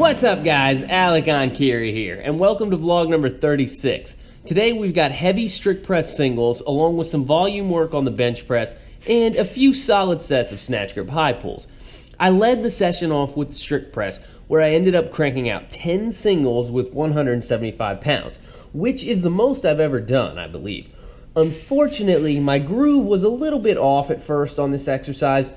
What's up guys, Alec on Kiri here, and welcome to vlog number 36. Today we've got heavy strict press singles along with some volume work on the bench press and a few solid sets of snatch grip high pulls. I led the session off with the strict press where I ended up cranking out 10 singles with 175 pounds, which is the most I've ever done, I believe. Unfortunately, my groove was a little bit off at first on this exercise.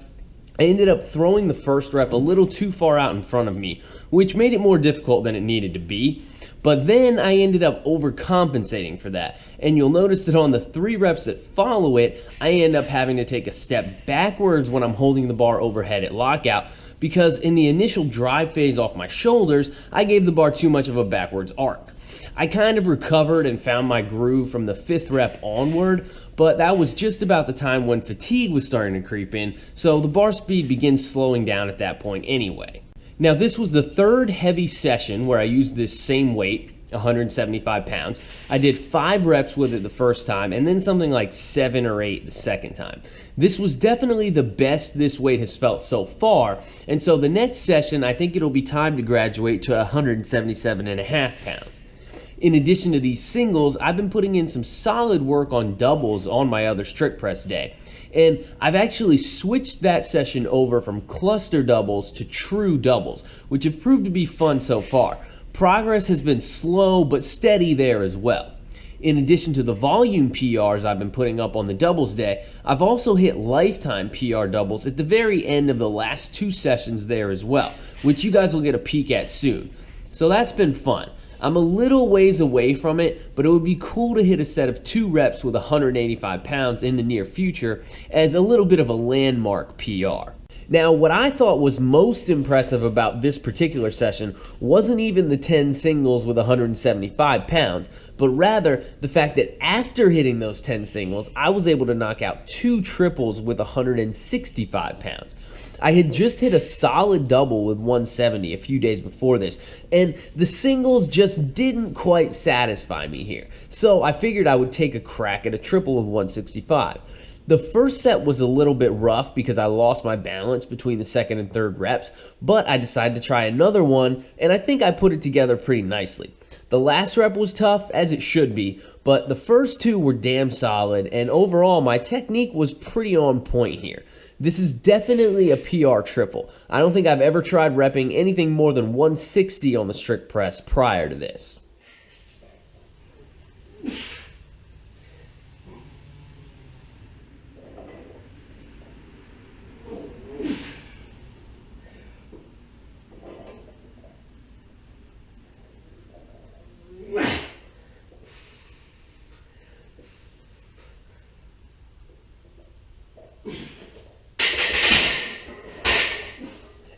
I ended up throwing the first rep a little too far out in front of me, which made it more difficult than it needed to be. But then I ended up overcompensating for that. And you'll notice that on the 3 reps that follow it, I end up having to take a step backwards when I'm holding the bar overhead at lockout, because in the initial drive phase off my shoulders, I gave the bar too much of a backwards arc. I kind of recovered and found my groove from the 5th rep onward, but that was just about the time when fatigue was starting to creep in, so the bar speed begins slowing down at that point anyway. Now this was the 3rd heavy session where I used this same weight, 175 pounds. I did 5 reps with it the first time and then something like 7 or 8 the second time. This was definitely the best this weight has felt so far, and so the next session I think it'll be time to graduate to 177.5 pounds. In addition to these singles, I've been putting in some solid work on doubles on my other strict press day. And I've actually switched that session over from cluster doubles to true doubles, which have proved to be fun so far. Progress has been slow but steady there as well. In addition to the volume PRs I've been putting up on the doubles day, I've also hit lifetime PR doubles at the very end of the last 2 sessions there as well, which you guys will get a peek at soon. So that's been fun. I'm a little ways away from it, but it would be cool to hit a set of 2 reps with 185 pounds in the near future as a little bit of a landmark PR. Now, what I thought was most impressive about this particular session wasn't even the 10 singles with 175 pounds, but rather the fact that after hitting those 10 singles, I was able to knock out 2 triples with 165 pounds. I had just hit a solid double with 170 a few days before this, and the singles just didn't quite satisfy me here. So I figured I would take a crack at a triple of 165. The first set was a little bit rough because I lost my balance between the 2nd and 3rd reps, but I decided to try another one, and I think I put it together pretty nicely. The last rep was tough, as it should be, but the first 2 were damn solid, and overall my technique was pretty on point here. This is definitely a PR triple. I don't think I've ever tried repping anything more than 160 on the strict press prior to this.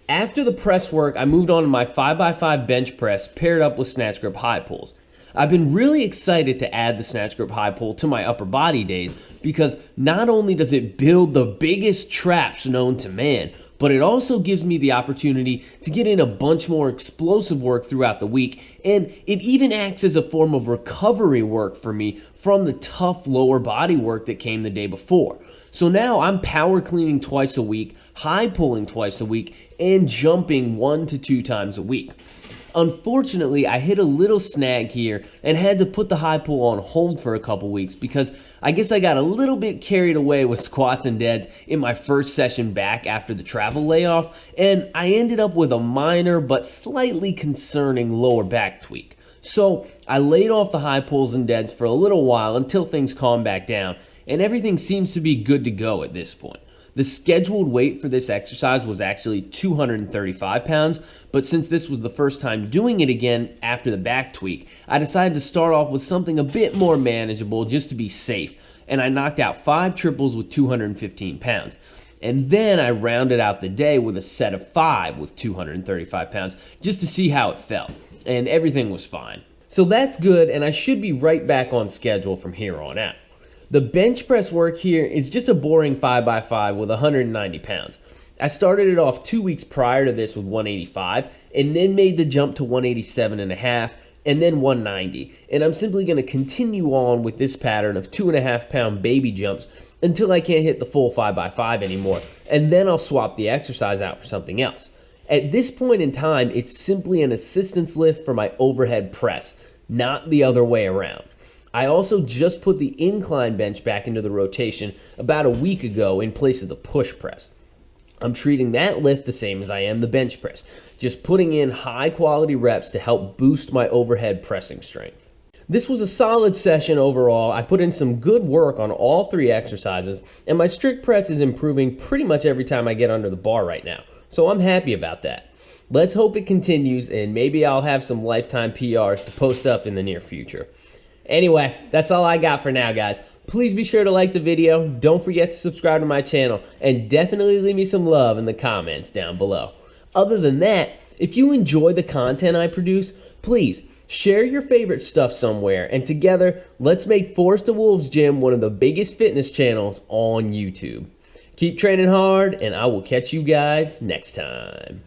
After the press work, I moved on to my 5x5 bench press paired up with snatch grip high pulls. I've been really excited to add the snatch grip high pull to my upper body days because not only does it build the biggest traps known to man, but it also gives me the opportunity to get in a bunch more explosive work throughout the week, and it even acts as a form of recovery work for me from the tough lower body work that came the day before. So now I'm power cleaning twice a week, high pulling twice a week, and jumping 1 to 2 times a week. Unfortunately, I hit a little snag here and had to put the high pull on hold for a couple weeks because I guess I got a little bit carried away with squats and deads in my first session back after the travel layoff, and I ended up with a minor but slightly concerning lower back tweak. So I laid off the high pulls and deads for a little while until things calmed back down, and everything seems to be good to go at this point. The scheduled weight for this exercise was actually 235 pounds, but since this was the first time doing it again after the back tweak, I decided to start off with something a bit more manageable just to be safe, and I knocked out 5 triples with 215 pounds. And then I rounded out the day with a set of 5 with 235 pounds just to see how it felt, and everything was fine. So that's good, and I should be right back on schedule from here on out. The bench press work here is just a boring 5x5 with 190 pounds. I started it off 2 weeks prior to this with 185 and then made the jump to 187.5 and then 190. And I'm simply going to continue on with this pattern of 2.5 pound baby jumps until I can't hit the full 5x5 anymore. And then I'll swap the exercise out for something else. At this point in time, it's simply an assistance lift for my overhead press, not the other way around. I also just put the incline bench back into the rotation about a week ago in place of the push press. I'm treating that lift the same as I am the bench press, just putting in high quality reps to help boost my overhead pressing strength. This was a solid session overall. I put in some good work on all 3 exercises, and my strict press is improving pretty much every time I get under the bar right now. So I'm happy about that. Let's hope it continues, and maybe I'll have some lifetime PRs to post up in the near future. Anyway, that's all I got for now, guys. Please be sure to like the video, don't forget to subscribe to my channel, and definitely leave me some love in the comments down below. Other than that, if you enjoy the content I produce, please share your favorite stuff somewhere, and together, let's make Forest to Wolves Gym one of the biggest fitness channels on YouTube. Keep training hard, and I will catch you guys next time.